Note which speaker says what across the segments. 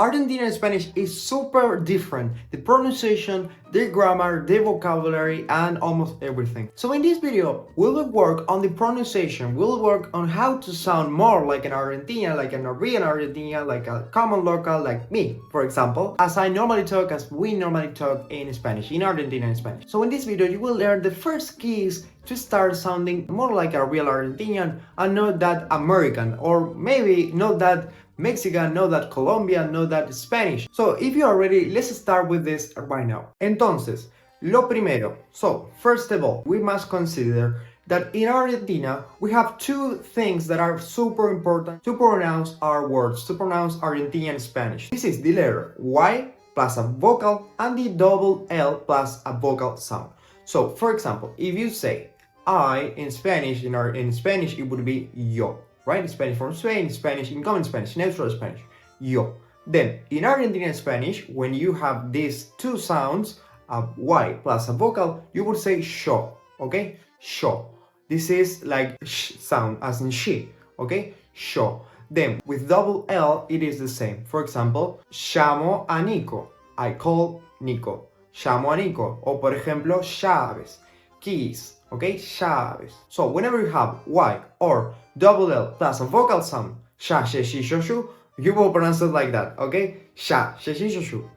Speaker 1: Argentinian Spanish is super different. The pronunciation, the grammar, the vocabulary, and almost everything. So in this video, we will work on the pronunciation. We'll work on how to sound more like an Argentinian, like a real Argentinian, like a common local, like me, for example, as we normally talk in Spanish, in Argentinian Spanish. So in this video, you will learn the first keys to start sounding more like a real Argentinian and not that American, or maybe not that Mexican, not that Colombian, not that Spanish. So if you are ready, let's start with this right now. Entonces, lo primero. So first of all, we must consider that in Argentina, we have two things that are super important to pronounce our words, to pronounce Argentinian Spanish. This is the letter Y plus a vocal and the double L plus a vocal sound. So for example, if you say I in Spanish, in Spanish it would be yo. Right? Spanish from Spain, Spanish in common Spanish, neutral Spanish, yo. Then, in Argentinian Spanish, when you have these two sounds, a Y plus a vocal, you would say sho, okay? Sho. This is like sh sound, as in she, okay? Sho. Then, with double L, it is the same. For example, llamo a Nico. I call Nico. Llamo a Nico. O, por ejemplo, llaves, keys. Okay, llaves. So whenever you have Y or double L plus a vocal sound, sha, she, she, shu, you will pronounce it like that, okay? Sha, she, she, shu.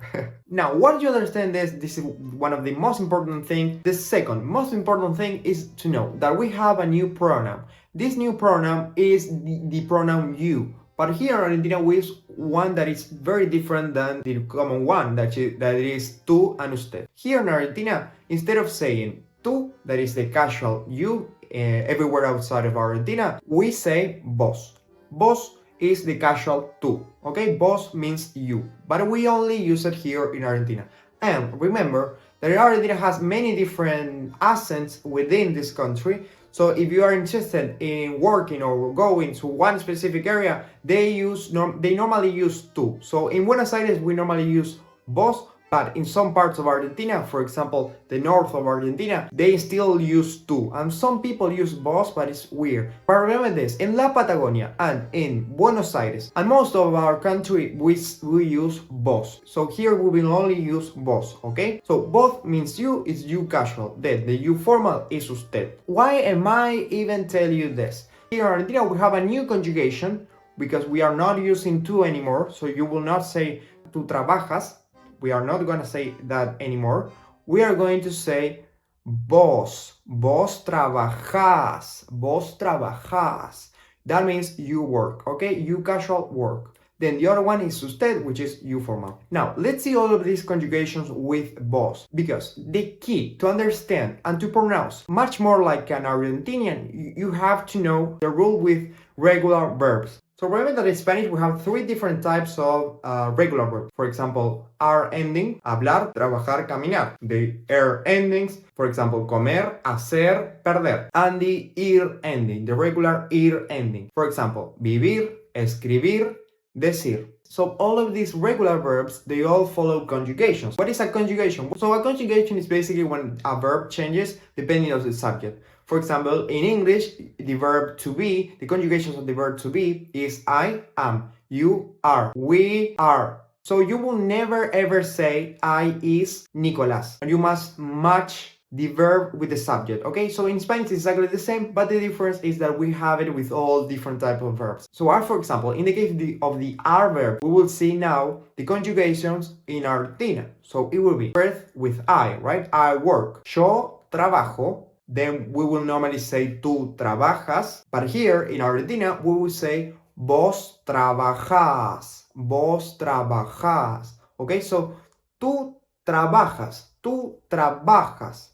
Speaker 1: Now, once you understand this is one of the most important things. The second most important thing is to know that we have a new pronoun. This new pronoun is the pronoun you. But here in Argentina, we use one that is very different than the common one, that is tú and usted. Here in Argentina, instead of saying tú, that is the casual you, everywhere outside of Argentina, we say vos. Vos is the casual tú, okay? Vos means you, but we only use it here in Argentina. And remember that Argentina has many different accents within this country, so if you are interested in working or going to one specific area, they normally use tú. So in Buenos Aires, we normally use vos, but in some parts of Argentina, for example, the north of Argentina, they still use tú. And some people use vos, but it's weird. But remember this, in La Patagonia and in Buenos Aires, and most of our country, we use vos. So here we will only use vos, okay? So both means you is you casual. Then the you formal is usted. Why am I even tell you this? Here in Argentina, we have a new conjugation because we are not using tú anymore. So you will not say tú trabajas. We are not going to say that anymore. We are going to say vos. Vos trabajás. Vos trabajás. That means you work, okay? You casual work. Then the other one is usted, which is you formal. Now, let's see all of these conjugations with vos, because the key to understand and to pronounce much more like an Argentinian, you have to know the rule with regular verbs. So remember that in Spanish we have three different types of regular verbs. For example, R ending, hablar, trabajar, caminar. The R endings, for example, comer, hacer, perder. And the IR ending, the regular IR ending. For example, vivir, escribir, decir. So all of these regular verbs, they all follow conjugations. What is a conjugation? So a conjugation is basically when a verb changes depending on the subject. For example, in English, the verb to be, the conjugations of the verb to be is I am, you are, we are. So you will never ever say I is Nicolás. And you must match the verb with the subject, okay? So in Spanish it's exactly the same, but the difference is that we have it with all different types of verbs. So for example, in the case of the R verb, we will see now the conjugations in Argentina. So it will be first with I, right? I work. Yo trabajo. Then we will normally say tú trabajas. But here in Argentina, we will say vos trabajás. Vos trabajás. Okay, so tú trabajas. Tú trabajas.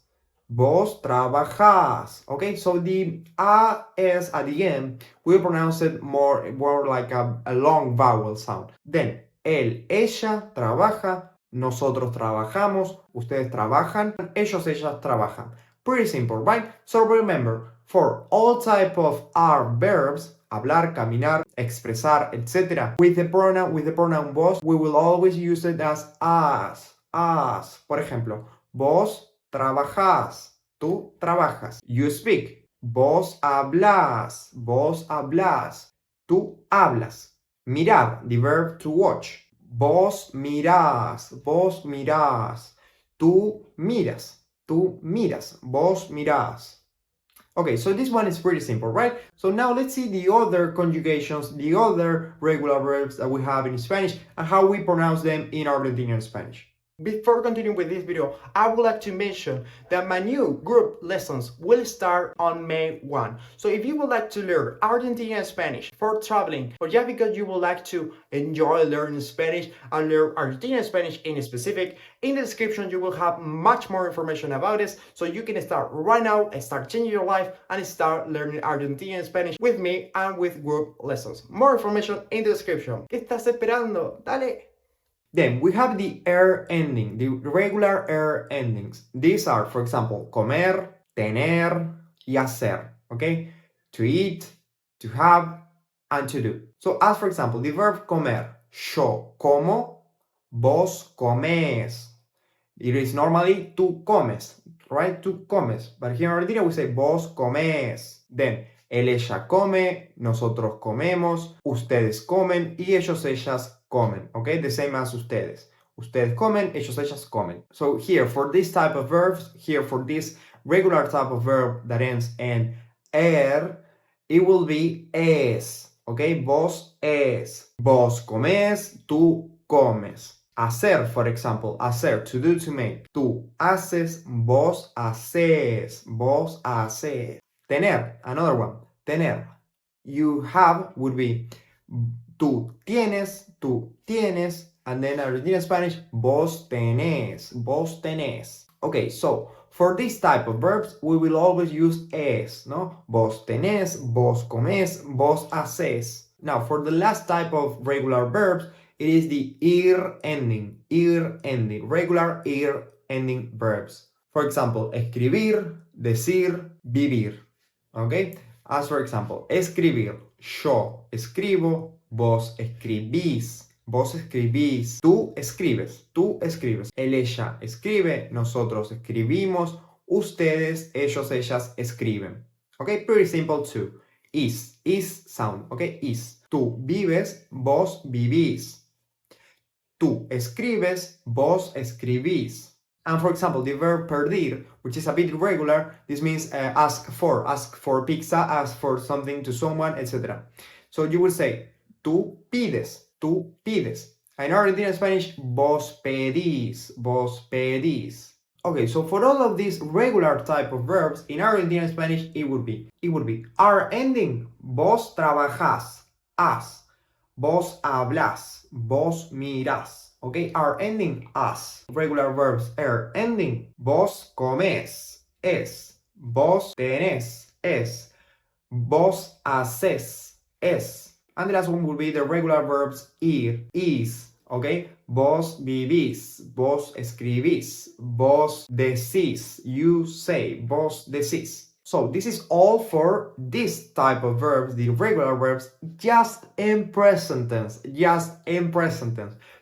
Speaker 1: Vos trabajás. Okay, so the AS at the end, we pronounce it more like a long vowel sound. Then, él, ella trabaja. Nosotros trabajamos. Ustedes trabajan. Ellos, ellas trabajan. Pretty simple, right? So remember, for all type of R verbs, hablar, caminar, expresar, etc., with the pronoun vos, we will always use it as as. Por ejemplo, vos trabajás, tú trabajas. You speak. Vos hablas, tú hablas. Mirar, the verb to watch. Vos mirás, vos mirás. Tú miras, tú miras, vos mirás. Okay, so this one is pretty simple, right? So now let's see the other conjugations, the other regular verbs that we have in Spanish and how we pronounce them in Argentinian Spanish. Before continuing with this video, I would like to mention that my new group lessons will start on May 1. So if you would like to learn Argentinian Spanish for traveling, or just because you would like to enjoy learning Spanish and learn Argentinian Spanish in specific, in the description you will have much more information about this, so you can start right now and start changing your life and start learning Argentinian Spanish with me and with group lessons. More information in the description. ¿Qué estás esperando? Dale! Then we have the er ending, the regular er endings. These are, for example, comer, tener, y hacer, okay? To eat, to have, and to do. So as for example, the verb comer, yo como, vos comes. It is normally tú comes, right? Tú comes. But here in Argentina we say vos comes. Then, él, ella come, nosotros comemos, ustedes comen, y ellos, ellas comen, okay? The same as ustedes. Ustedes comen, ellos, ellas comen. So here, for this type of verbs, here for this regular type of verb that ends in er, it will be es, okay? Vos es. Vos comes, tú comes. Hacer, for example, hacer, to do, to make. Tú haces, vos haces, vos haces. Tener, another one, tener. You have would be tú tienes, and then Argentine Spanish, vos tenés, vos tenés. Okay, so for this type of verbs, we will always use es, no? Vos tenés, vos comés, vos haces. Now, for the last type of regular verbs, it is the ir ending, regular ir ending verbs. For example, escribir, decir, vivir. Okay? As for example, escribir, yo escribo, vos escribís, tú escribes, él, ella escribe, nosotros escribimos, ustedes, ellos, ellas escriben. Okay? Pretty simple too. Is sound, okay? Is. Tú vives, vos vivís. Tú escribes, vos escribís. And for example, the verb pedir, which is a bit irregular, this means ask for pizza, ask for something to someone, etc. So you will say, tú pides. In Argentine Spanish, vos pedís. Okay, so for all of these regular type of verbs, in Argentine Spanish, it would be are ending, vos trabajás, as, vos hablas, vos mirás. Okay, are ending as. Regular verbs are ending. Vos comes, es. Vos tenés, es. Vos haces, es. And the last one will be the regular verbs ir, is. Okay, vos vivís, vos escribís, vos decís, you say, vos decís. So this is all for this type of verbs, the regular verbs, just in present tense.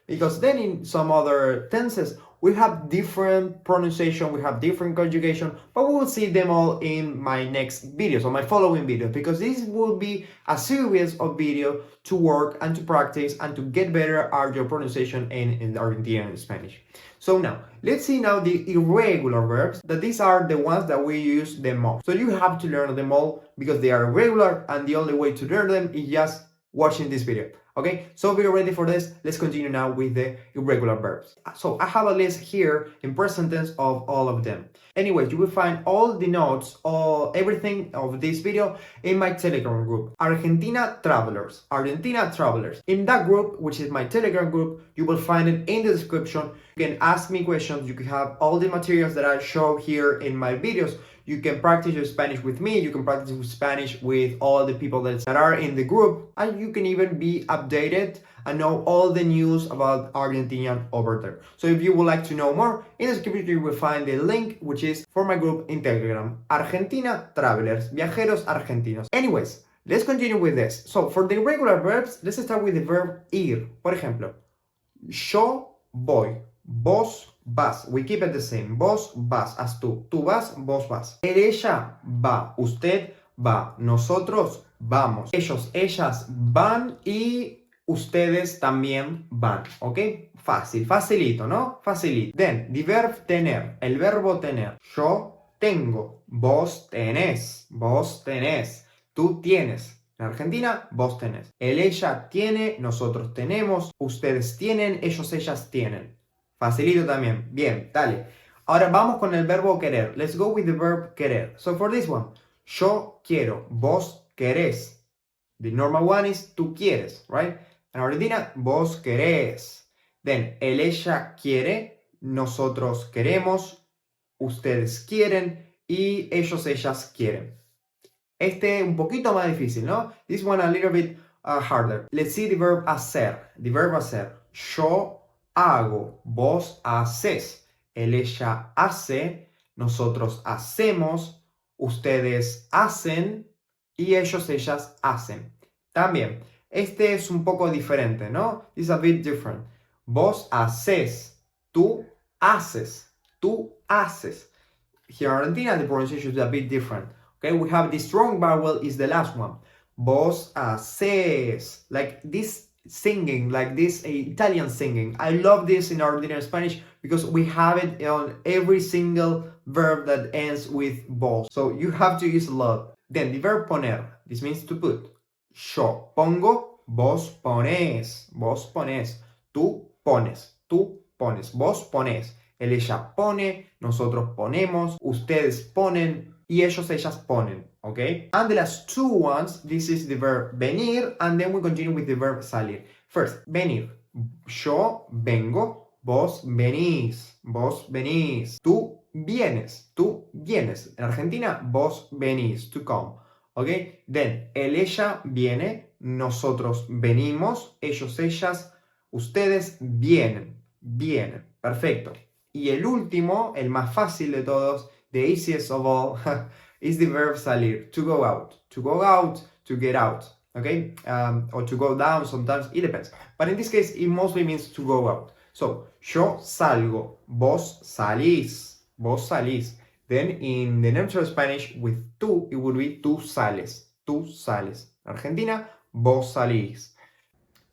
Speaker 1: Because then in some other tenses, we have different pronunciation, we have different conjugation, but we will see them all in my next videos, or my following videos, because this will be a series of videos to work and to practice and to get better at your pronunciation in Argentinian Spanish. So now, let's see now the irregular verbs, that these are the ones that we use the most. So you have to learn them all because they are irregular, and the only way to learn them is just watching this video. Okay, so if you're ready for this, let's continue now with the irregular verbs. So I have a list here in present tense of all of them. Anyways, you will find all the notes, everything of this video in my Telegram group, Argentina Travelers. In that group, which is my Telegram group, you will find it in the description. You can ask me questions, you can have all the materials that I show here in my videos. You can practice your Spanish with me, you can practice Spanish with all the people that are in the group, and you can even be updated and know all the news about Argentinian over there. So if you would like to know more, in the description you will find the link, which is for my group in Telegram, Argentina Travelers, Viajeros Argentinos. Anyways, let's continue with this. So for the regular verbs, let's start with the verb ir. Por ejemplo, yo voy, vos vas. We keep it the same. Vos vas, as tú. Tú vas, vos vas. Él, ella va. Usted va. Nosotros vamos. Ellos, ellas van y ustedes también van, ¿ok? Fácil, facilito, ¿no? Facilito. Then, the verb tener, el verbo tener. Yo tengo, vos tenés, tú tienes. En Argentina, vos tenés. Él, ella tiene, nosotros tenemos, ustedes tienen, ellos, ellas tienen. Facilito también. Bien, dale. Ahora vamos con el verbo querer. Let's go with the verb querer. So for this one, yo quiero, vos querés. The normal one is tú quieres, right? En Argentina, vos querés. Then, él, ella quiere, nosotros queremos, ustedes quieren y ellos, ellas quieren. Este un poquito más difícil, ¿no? This one a little bit harder. Let's see the verb hacer. The verb hacer. Yo hago, vos haces. Él, ella hace, nosotros hacemos, ustedes hacen y ellos, ellas hacen. También, este es un poco diferente, ¿no? It's a bit different. Vos haces, tú haces, tú haces. Here in Argentina, the pronunciation is a bit different. Okay, we have the strong vowel is the last one. Vos haces. Like this singing, like this Italian singing. I love this in Argentinian Spanish because we have it on every single verb that ends with vos. So you have to use a lot. Then the verb poner. This means to put. Yo pongo, vos pones. Vos pones. Tú pones. Tú pones. Vos pones. Él, ella pone, nosotros ponemos, ustedes ponen y ellos, ellas ponen, okay? And the last two ones, this is the verb venir, and then we continue with the verb salir. First, venir. Yo vengo, vos venís, tú vienes, En Argentina, vos venís, to come, okay? Then, él, ella viene, nosotros venimos, ellos, ellas, ustedes vienen. Perfecto. Y el último, el más fácil de todos, the easiest of all, is the verb salir, to go out. To go out, to get out, okay? Or to go down, sometimes, it depends. But in this case, it mostly means to go out. So, yo salgo, vos salís. Then, in the neutral Spanish, with tú, it would be tú sales. Argentina, vos salís.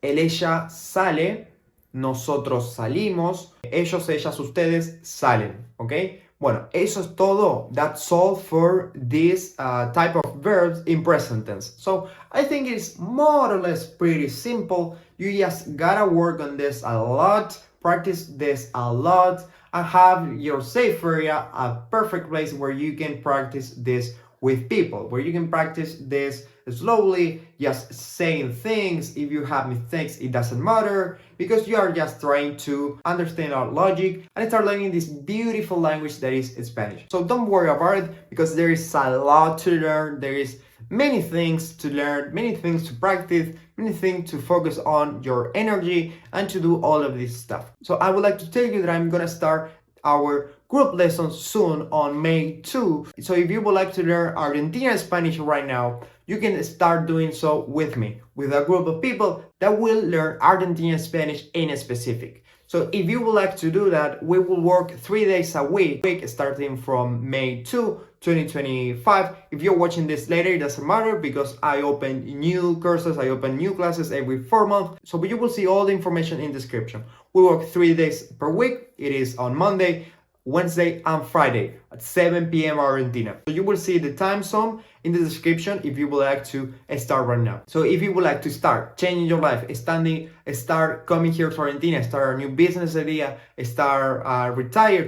Speaker 1: Él, ella sale, nosotros salimos, ellos, ellas, ustedes salen, ¿ok? Bueno, eso es todo. That's all for this type of verbs in present tense. So, I think it's more or less pretty simple. You just gotta work on this a lot, practice this a lot, and have your safe area, a perfect place where you can practice this with people, where you can practice this slowly, just saying things. If you have mistakes, it doesn't matter, because you are just trying to understand our logic and start learning this beautiful language that is Spanish. So don't worry about it, because there is a lot to learn. There is many things to learn, many things to practice, many things to focus on your energy and to do all of this stuff. So I would like to tell you that I'm gonna start our group lessons soon on May 2. So if you would like to learn Argentinian Spanish right now, you can start doing so with me, with a group of people that will learn Argentinian Spanish in specific. So if you would like to do that, we will work 3 days a week starting from May 2, 2025. If you're watching this later, it doesn't matter, because I open new courses, I open new classes every 4 months. So you will see all the information in the description. We work 3 days per week. It is on Monday, Wednesday, and Friday at 7 p.m. Argentina. So you will see the time zone in the description if you would like to start right now. So if you would like to start changing your life, start coming here to Argentina, start a new business idea, start retire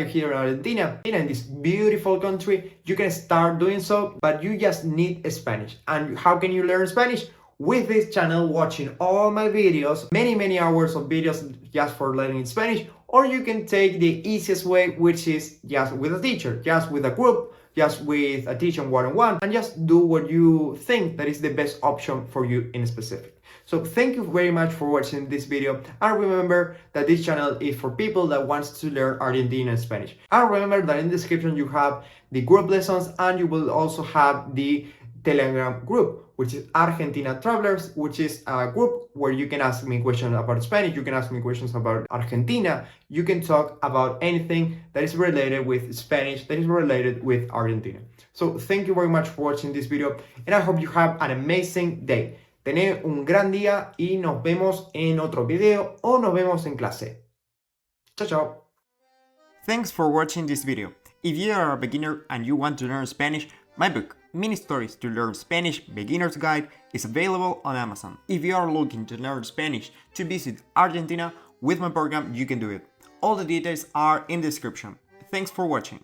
Speaker 1: here in Argentina, in this beautiful country, you can start doing so, but you just need Spanish. And how can you learn Spanish? With this channel, watching all my videos, many hours of videos just for learning Spanish, or you can take the easiest way, which is just with a teacher, just with a group, just with a teacher one-on-one, and just do what you think that is the best option for you in specific. So thank you very much for watching this video, and remember that this channel is for people that wants to learn Argentinian Spanish. And remember that in the description you have the group lessons, and you will also have the Telegram group, which is Argentina Travelers, which is a group where you can ask me questions about Spanish, you can ask me questions about Argentina, you can talk about anything that is related with Spanish, that is related with Argentina. So thank you very much for watching this video, and I hope you have an amazing day. Tened un gran día y nos vemos en otro video o nos vemos en clase. Chao, chao.
Speaker 2: Thanks for watching this video. If you are a beginner and you want to learn Spanish, my book, Mini Stories to Learn Spanish Beginner's Guide, is available on Amazon. If you are looking to learn Spanish to visit Argentina with my program, you can do it. All the details are in the description. Thanks for watching.